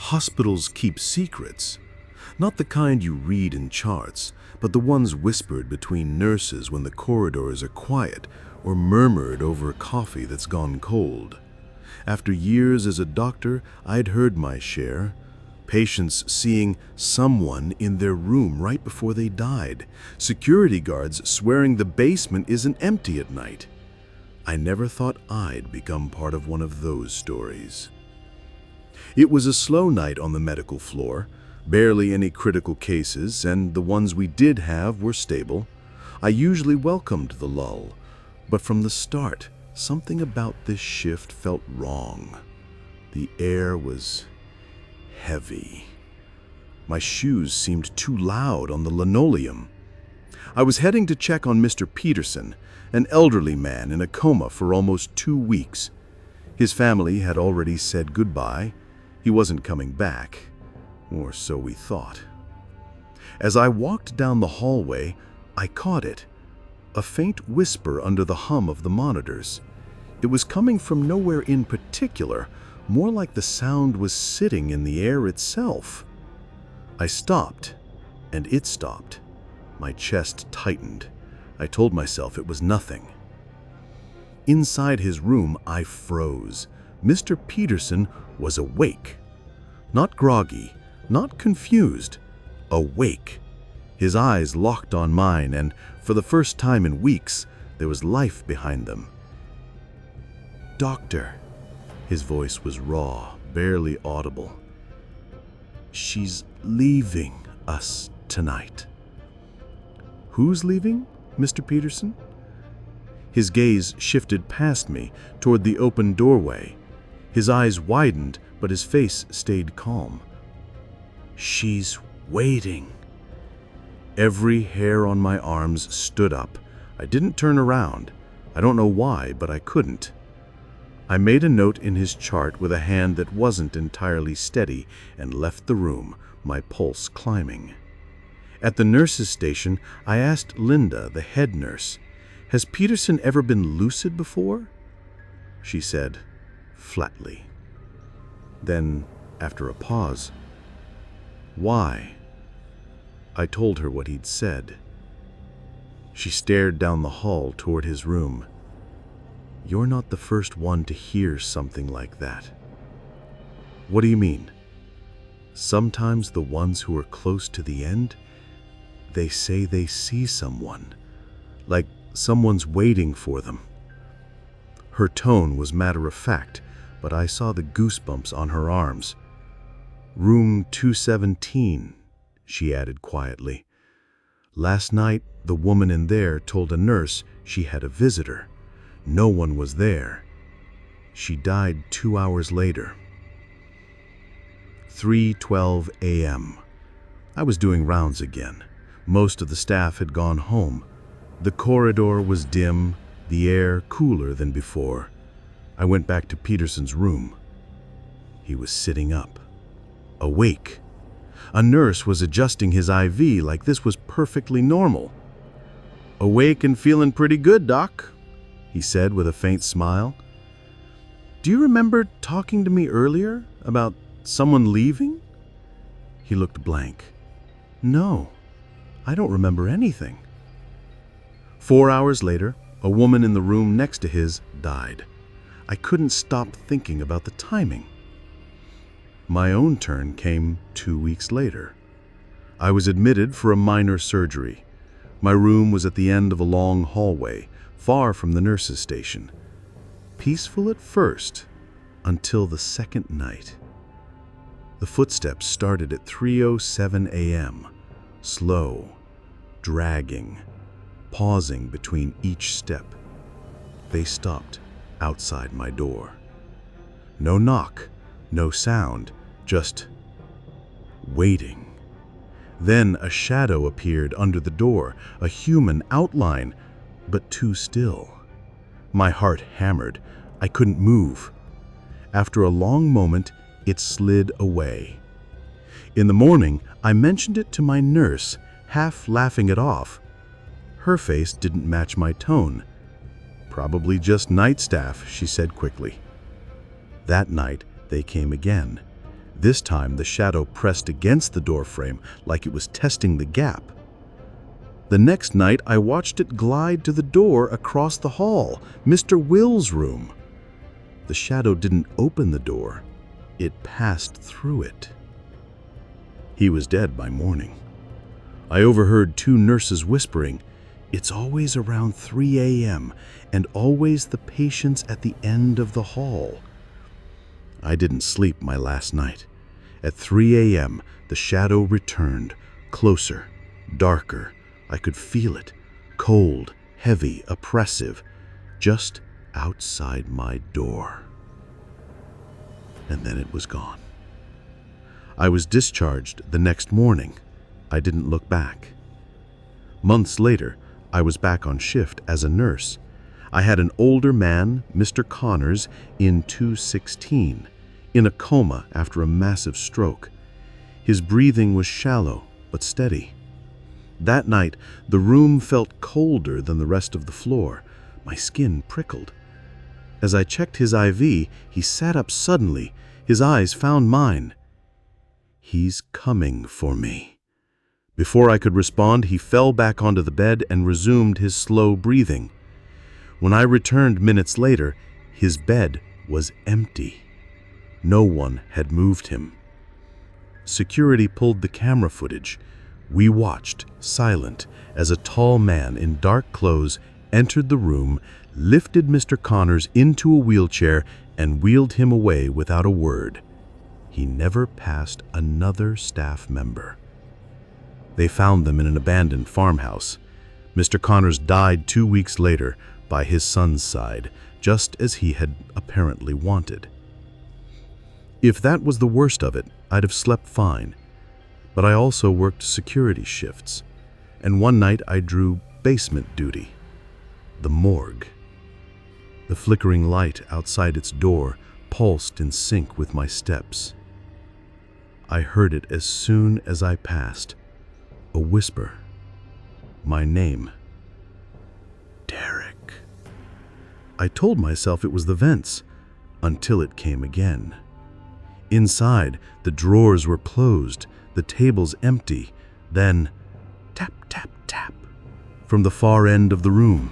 Hospitals keep secrets. Not the kind you read in charts, but the ones whispered between nurses when the corridors are quiet or murmured over coffee that's gone cold. After years as a doctor, I'd heard my share. Patients seeing someone in their room right before they died. Security guards swearing the basement isn't empty at night. I never thought I'd become part of one of those stories. It was a slow night on the medical floor. Barely any critical cases, and the ones we did have were stable. I usually welcomed the lull, but from the start, something about this shift felt wrong. The air was heavy. My shoes seemed too loud on the linoleum. I was heading to check on Mr. Peterson, an elderly man in a coma for almost 2 weeks. His family had already said goodbye. He wasn't coming back. Or so we thought. As I walked down the hallway, I caught it, a faint whisper under the hum of the monitors. It was coming from nowhere in particular, more like the sound was sitting in the air itself. I stopped, and it stopped. My chest tightened. I told myself it was nothing. Inside his room, I froze. Mr. Peterson was awake. Not groggy, not confused, awake. His eyes locked on mine, and for the first time in weeks, there was life behind them. "Doctor," his voice was raw, barely audible. "She's leaving us tonight." "Who's leaving, Mr. Peterson?" His gaze shifted past me, toward the open doorway. His eyes widened, but his face stayed calm. "She's waiting." Every hair on my arms stood up. I didn't turn around. I don't know why, but I couldn't. I made a note in his chart with a hand that wasn't entirely steady and left the room, my pulse climbing. At the nurse's station, I asked Linda, the head nurse, "Has Peterson ever been lucid before?" She said, flatly. Then, after a pause, "Why?" I told her what he'd said. She stared down the hall toward his room. "You're not the first one to hear something like that." "What do you mean?" "Sometimes the ones who are close to the end, they say they see someone, like someone's waiting for them." Her tone was matter-of-fact, but I saw the goosebumps on her arms. "Room 217, she added quietly. "Last night, the woman in there told a nurse she had a visitor. No one was there. She died 2 hours later." 3:12 a.m. I was doing rounds again. Most of the staff had gone home. The corridor was dim, the air cooler than before. I went back to Peterson's room. He was sitting up, awake. A nurse was adjusting his IV like this was perfectly normal. "Awake and feeling pretty good, Doc," he said with a faint smile. "Do you remember talking to me earlier about someone leaving?" He looked blank. "No, I don't remember anything." 4 hours later, a woman in the room next to his died. I couldn't stop thinking about the timing. My own turn came 2 weeks later. I was admitted for a minor surgery. My room was at the end of a long hallway, far from the nurse's station. Peaceful at first, until the second night. The footsteps started at 3:07 a.m., slow, dragging, pausing between each step. They stopped outside my door. No knock, no sound, just waiting. Then a shadow appeared under the door, a human outline, but too still. My heart hammered. I couldn't move. After a long moment, it slid away. In the morning, I mentioned it to my nurse, half laughing it off. Her face didn't match my tone. "Probably just night staff," she said quickly. That night, they came again. This time the shadow pressed against the doorframe like it was testing the gap. The next night I watched it glide to the door across the hall, Mr. Will's room. The shadow didn't open the door, it passed through it. He was dead by morning. I overheard 2 nurses whispering, "It's always around 3 a.m. and always the patients at the end of the hall." I didn't sleep my last night. At 3 a.m., the shadow returned, closer, darker. I could feel it, cold, heavy, oppressive, just outside my door. And then it was gone. I was discharged the next morning. I didn't look back. Months later, I was back on shift as a nurse. I had an older man, Mr. Connors, in 216, in a coma after a massive stroke. His breathing was shallow but steady. That night, the room felt colder than the rest of the floor. My skin prickled. As I checked his IV, he sat up suddenly. His eyes found mine. "He's coming for me." Before I could respond, he fell back onto the bed and resumed his slow breathing. When I returned minutes later, his bed was empty. No one had moved him. Security pulled the camera footage. We watched, silent, as a tall man in dark clothes entered the room, lifted Mr. Connors into a wheelchair, and wheeled him away without a word. He never passed another staff member. They found them in an abandoned farmhouse. Mr. Connors died 2 weeks later by his son's side, just as he had apparently wanted. If that was the worst of it, I'd have slept fine. But I also worked security shifts, and one night I drew basement duty, the morgue. The flickering light outside its door pulsed in sync with my steps. I heard it as soon as I passed, a whisper, my name, Derek. I told myself it was the vents, until it came again. Inside, the drawers were closed, the tables empty, then tap, tap, tap from the far end of the room.